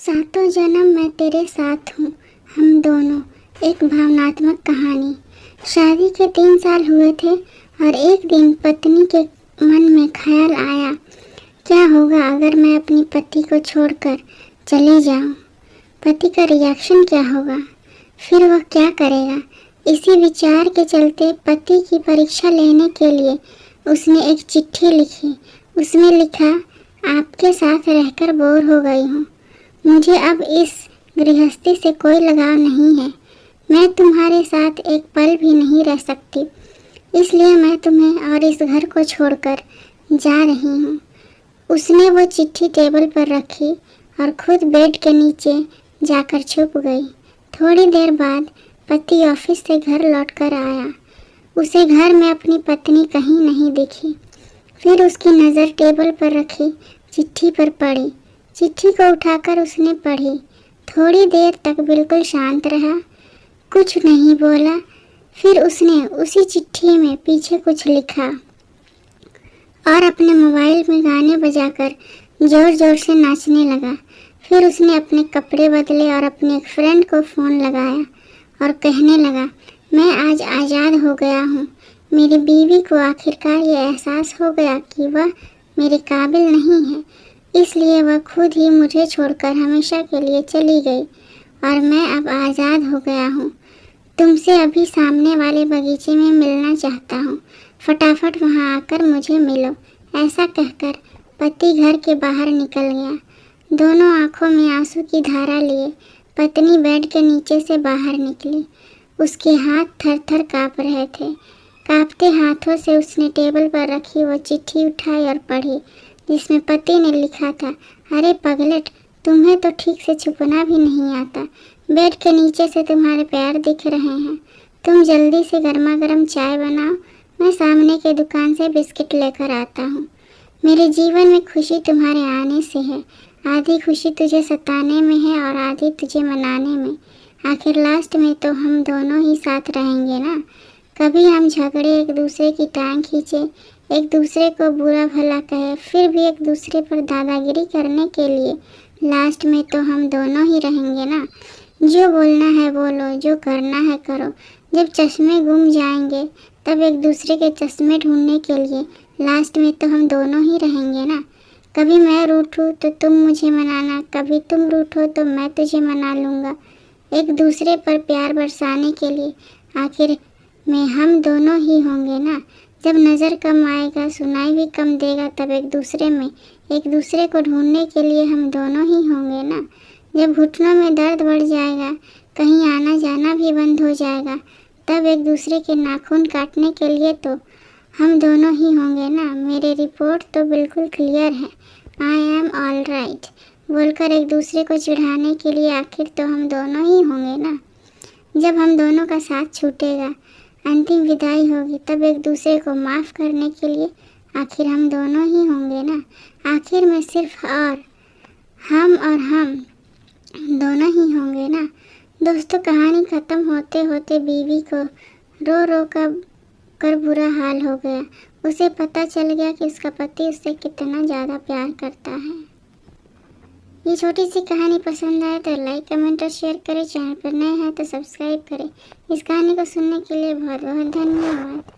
सातों जन्म मैं तेरे साथ हूँ, हम दोनों। एक भावनात्मक कहानी। शादी के 3 साल हुए थे और एक दिन पत्नी के मन में ख्याल आया, क्या होगा अगर मैं अपनी पति को छोड़कर चली जाऊँ? पति का रिएक्शन क्या होगा? फिर वह क्या करेगा? इसी विचार के चलते पति की परीक्षा लेने के लिए उसने एक चिट्ठी लिखी। उसमें लिखा, आपके साथ रहकर बोर हो गई हूँ। मुझे अब इस गृहस्थी से कोई लगाव नहीं है। मैं तुम्हारे साथ एक पल भी नहीं रह सकती, इसलिए मैं तुम्हें और इस घर को छोड़कर जा रही हूँ। उसने वो चिट्ठी टेबल पर रखी और खुद बेड के नीचे जाकर छुप गई। थोड़ी देर बाद पति ऑफिस से घर लौटकर आया। उसे घर में अपनी पत्नी कहीं नहीं दिखी। फिर उसकी नज़र टेबल पर रखी चिट्ठी पर पड़ी। चिट्ठी को उठाकर उसने पढ़ी। थोड़ी देर तक बिल्कुल शांत रहा, कुछ नहीं बोला। फिर उसने उसी चिट्ठी में पीछे कुछ लिखा और अपने मोबाइल में गाने बजाकर जोर जोर से नाचने लगा। फिर उसने अपने कपड़े बदले और अपने एक फ्रेंड को फ़ोन लगाया और कहने लगा, मैं आज आज़ाद हो गया हूँ। मेरी बीवी को आखिरकार ये एहसास हो गया कि वह मेरे काबिल नहीं है, इसलिए वह खुद ही मुझे छोड़कर हमेशा के लिए चली गई और मैं अब आज़ाद हो गया हूँ। तुमसे अभी सामने वाले बगीचे में मिलना चाहता हूँ। फटाफट वहाँ आकर मुझे मिलो। ऐसा कहकर पति घर के बाहर निकल गया। दोनों आंखों में आंसू की धारा लिए पत्नी बेड के नीचे से बाहर निकली। उसके हाथ थर थर काँप रहे थे। काँपते हाथों से उसने टेबल पर रखी वो चिट्ठी उठाई और पढ़ी, जिसमें पति ने लिखा था, अरे पगलेट, तुम्हें तो ठीक से छुपना भी नहीं आता। बेड के नीचे से तुम्हारे पैर दिख रहे हैं। तुम जल्दी से गर्मा गर्म चाय बनाओ, मैं सामने के दुकान से बिस्किट लेकर आता हूँ। मेरे जीवन में खुशी तुम्हारे आने से है। आधी खुशी तुझे सताने में है और आधी तुझे मनाने में। आखिर लास्ट में तो हम दोनों ही साथ रहेंगे ना। कभी हम झगड़े, एक दूसरे की टांग खींचे, एक दूसरे को बुरा भला कहे, फिर भी एक दूसरे पर दादागिरी करने के लिए लास्ट में तो हम दोनों ही रहेंगे ना। जो बोलना है बोलो, जो करना है करो। जब चश्मे गुम जाएंगे तब एक दूसरे के चश्मे ढूंढने के लिए लास्ट में तो हम दोनों ही रहेंगे ना। कभी मैं रूठूँ तो तुम मुझे मनाना, कभी तुम रूठो तो मैं तुझे मना लूँगा। एक दूसरे पर प्यार बरसाने के लिए आखिर में हम दोनों ही होंगे ना। जब नज़र कम आएगा, सुनाई भी कम देगा, तब एक दूसरे को ढूंढने के लिए हम दोनों ही होंगे ना। जब घुटनों में दर्द बढ़ जाएगा, कहीं आना जाना भी बंद हो जाएगा, तब एक दूसरे के नाखून काटने के लिए तो हम दोनों ही होंगे ना। मेरी रिपोर्ट तो बिल्कुल क्लियर है, आई एम ऑल राइट बोलकर एक दूसरे को चिढ़ाने के लिए आखिर तो हम दोनों ही होंगे ना। जब हम दोनों का साथ छूटेगा, अंतिम विदाई होगी, तब एक दूसरे को माफ़ करने के लिए आखिर हम दोनों ही होंगे ना। आखिर में सिर्फ और हम दोनों ही होंगे ना। दोस्तों, कहानी ख़त्म होते होते बीवी को रो रो कर बुरा हाल हो गया। उसे पता चल गया कि उसका पति उससे कितना ज़्यादा प्यार करता है। ये छोटी सी कहानी पसंद आए तो लाइक, कमेंट और शेयर करें। चैनल पर नए हैं तो सब्सक्राइब करें। इस कहानी को सुनने के लिए बहुत बहुत धन्यवाद।